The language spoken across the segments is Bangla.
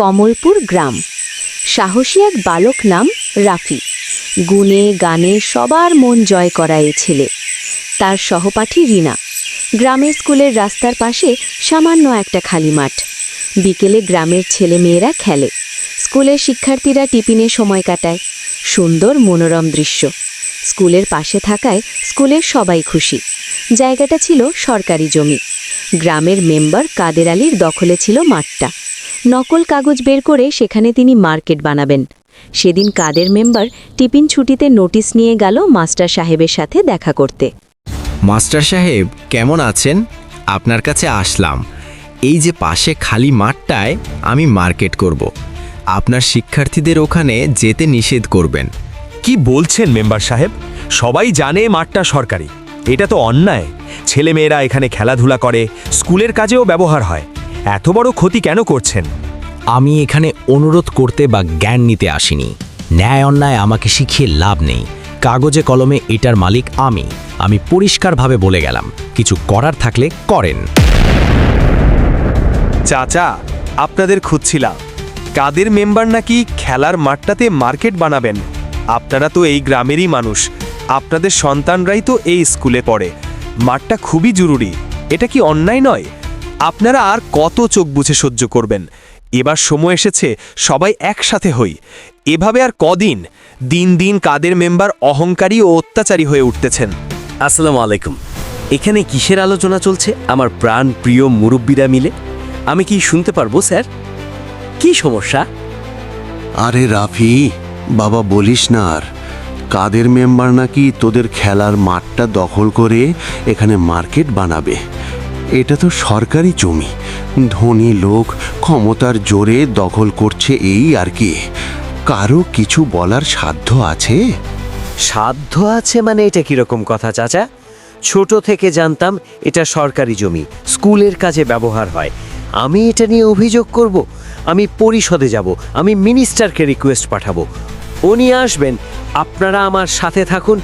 কমলপুর গ্রাম। সাহসী এক বালক নাম রাফি। গুণে গানে সবার মন জয় করা এই ছেলে। তার সহপাঠী রিনা। গ্রামের স্কুলের রাস্তার পাশে সামান্য একটা খালি মাঠ। বিকেলে গ্রামের ছেলে মেয়েরা খেলে, স্কুলের শিক্ষার্থীরা টিফিনে সময় কাটায়। সুন্দর মনোরম দৃশ্য। স্কুলের পাশে থাকায় স্কুলের সবাই খুশি। জায়গাটা ছিল সরকারি জমি। গ্রামের মেম্বার কাদের আলীর দখলে ছিল মাঠটা। নকল কাগজ বের করে সেখানে তিনি মার্কেট বানাবেন। সেদিন কাদের মেম্বার টিফিন ছুটিতে নোটিশ নিয়ে গেল মাস্টার সাহেবের সাথে দেখা করতে। মাস্টার সাহেব কেমন আছেন? আপনার কাছে আসলাম। এই যে পাশে খালি মাঠটায় আমি মার্কেট করব। আপনার শিক্ষার্থীদের ওখানে যেতে নিষেধ করবেন। কি বলছেন মেম্বার সাহেব? সবাই জানে মাঠটা সরকারি। এটা তো অন্যায়। ছেলেমেয়েরা এখানে খেলাধুলা করে, স্কুলের কাজেও ব্যবহার হয়। এত বড় ক্ষতি কেন করছেন? আমি এখানে অনুরোধ করতে বা জ্ঞান নিতে আসিনি। ন্যায় অন্যায় আমাকে শিখিয়ে লাভ নেই। কাগজে কলমে এটার মালিক আমি পরিষ্কারভাবে বলে গেলাম, কিছু করার থাকলে করেন। চাচা, আপনাদের খুঁজছিলাম। কাদের মেম্বার নাকি খেলার মাঠটাতে মার্কেট বানাবেন। আপনারা তো এই গ্রামেরই মানুষ, আপনাদের সন্তানরাই তো এই স্কুলে পড়ে। মাঠটা খুবই জরুরি। এটা কি অন্যায় নয়? আপনারা আর কত চোখ বুঝে সহ্য করবেন? এবার সময় এসেছে সবাই একসাথে হই। এভাবে আর কদিন? দিন দিন কাদের মেম্বার অহংকারী ও অত্যাচারী হয়ে উঠতেছেন। আসসালামু আলাইকুম। এখানে কিসের আলোচনা চলছে আমার প্রাণ প্রিয় মুরব্বীরা মিলে? আমি কি শুনতে পারবো স্যার? কি সমস্যা? আরে রাফি বাবা, বলিস না আর। কাদের মেম্বার নাকি তোদের খেলার মাঠটা দখল করে এখানে মার্কেট বানাবে। এটা তো সরকারি জমি। ধনী লোক ক্ষমতার জোরে দখল করছে, এই আর কি। কারো কিছু বলার সাধ্য আছে? সাধ্য আছে মানে এটা কিরকম কথা চাচা? ছোট থেকে জানতাম এটা সরকারি জমি, স্কুলের কাজে ব্যবহার হয়। আমি এটা নিয়ে অভিযোগ করব? আমি পরিষদে যাব, আমি মিনিস্টারকে রিকোয়েস্ট পাঠাবো। উনি আসবেন, আপনারা আমার সাথে থাকুন।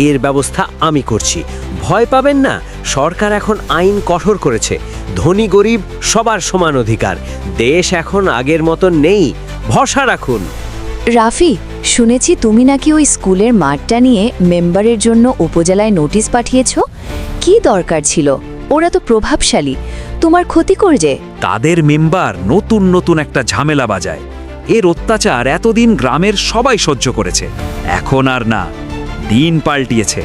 এর ব্যবস্থা আমি করছি। ভয় পাবেন না, সরকার এখন আইন কঠোর করেছে। ধনী গরিব সবার সমান অধিকার। দেশ এখন আগের মতন নেই, ভরসা রাখুন। রাফি, শুনেছি তুমি নাকি ওই স্কুলের মাঠটা নিয়ে মেম্বারের জন্য উপজেলায় নোটিশ পাঠিয়েছ। কি দরকার ছিল? ওরা তো প্রভাবশালী, তোমার ক্ষতি করবে। তাদের মেম্বার নতুন নতুন একটা ঝামেলা বাজায়। এর অত্যাচার এতদিন গ্রামের সবাই সহ্য করেছে, এখন আর না। দিন পাল্টিয়েছে।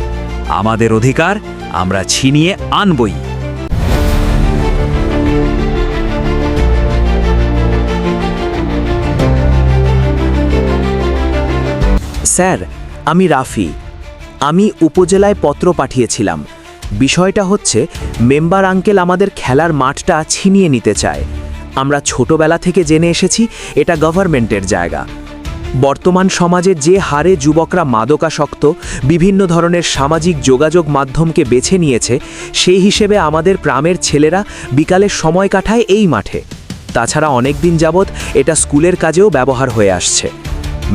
আমাদের অধিকার আমরা ছিনিয়ে আনবই। স্যার, আমি রাফি। আমি উপজেলায় পত্র পাঠিয়েছিলাম। বিষয়টা হচ্ছে, মেম্বার আঙ্কেল আমাদের খেলার মাঠটা ছিনিয়ে নিতে চায়। আমরা ছোটবেলা থেকে জেনে এসেছি এটা গভর্নমেন্টের জায়গা। বর্তমান সমাজে যে হারে যুবকরা মাদকাসক্ত, বিভিন্ন ধরনের সামাজিক যোগাযোগ মাধ্যমকে বেছে নিয়েছে, সেই হিসেবে আমাদের গ্রামের ছেলেরা বিকালে সময় কাটায় এই মাঠে। তাছাড়া অনেক দিন যাবৎ এটা স্কুলের কাজেও ব্যবহার হয়ে আসছে।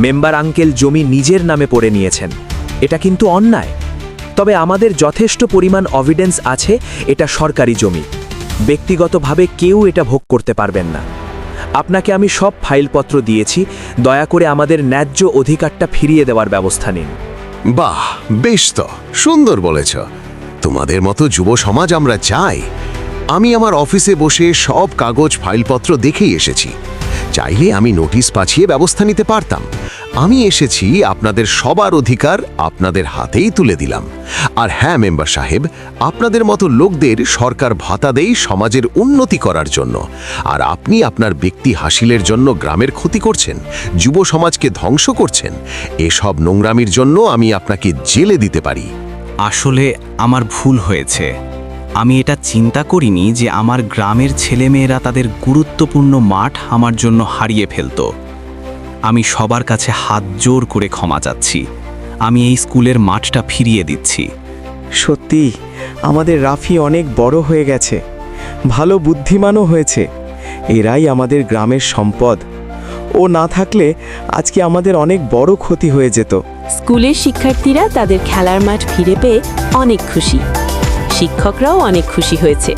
মেম্বার আঙ্কেল জমি নিজের নামে পড়ে নিয়েছেন। এটা কিন্তু অন্যায়। তবে আমাদের যথেষ্ট পরিমাণ এভিডেন্স আছে এটা সরকারি জমি। ব্যক্তিগতভাবে কেউ এটা ভোগ করতে পারবেন না। আপনাকে আমি সব ফাইলপত্র দিয়েছি। দয়া করে আমাদের ন্যায্য অধিকারটা ফিরিয়ে দেওয়ার ব্যবস্থা নিন। বাহ, বেশ তো, সুন্দর বলেছ। তোমাদের মতো যুব সমাজ আমরা চাই। আমি আমার অফিসে বসে সব কাগজ ফাইলপত্র দেখেই এসেছি। চাইলে আমি নোটিশ পাঠিয়ে ব্যবস্থা নিতে পারতাম। আমি এসেছি আপনাদের সবার অধিকার আপনাদের হাতেই তুলে দিলাম। আর হ্যাঁ মেম্বার সাহেব, আপনাদের মতো লোকদের সরকার ভাতা দেয় সমাজের উন্নতি করার জন্য। আর আপনি আপনার ব্যক্তি হাসিলের জন্য গ্রামের ক্ষতি করছেন, যুব সমাজকে ধ্বংস করছেন। এসব নোংরামির জন্য আমি আপনাকে জেলে দিতে পারি। আসলে আমার ভুল হয়েছে। আমি এটা চিন্তা করিনি যে আমার গ্রামের ছেলেমেয়েরা তাদের গুরুত্বপূর্ণ মাঠ আমার জন্য হারিয়ে ফেলত। আমি সবার কাছে হাত জোর করে ক্ষমা চাচ্ছি। আমি এই স্কুলের মাঠটা ফিরিয়ে দিচ্ছি। সত্যি আমাদের রাফি অনেক বড় হয়ে গেছে, ভালো বুদ্ধিমানও হয়েছে। এরাই আমাদের গ্রামের সম্পদ। ও না থাকলে আজকে আমাদের অনেক বড় ক্ষতি হয়ে যেত। স্কুলের শিক্ষার্থীরা তাদের খেলার মাঠ ফিরে পেয়ে অনেক খুশি। শিক্ষকরাও অনেক খুশি হয়েছে।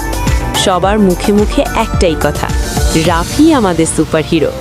সবার মুখে মুখে একটাই কথা, রাফি আমাদের সুপারহিরো।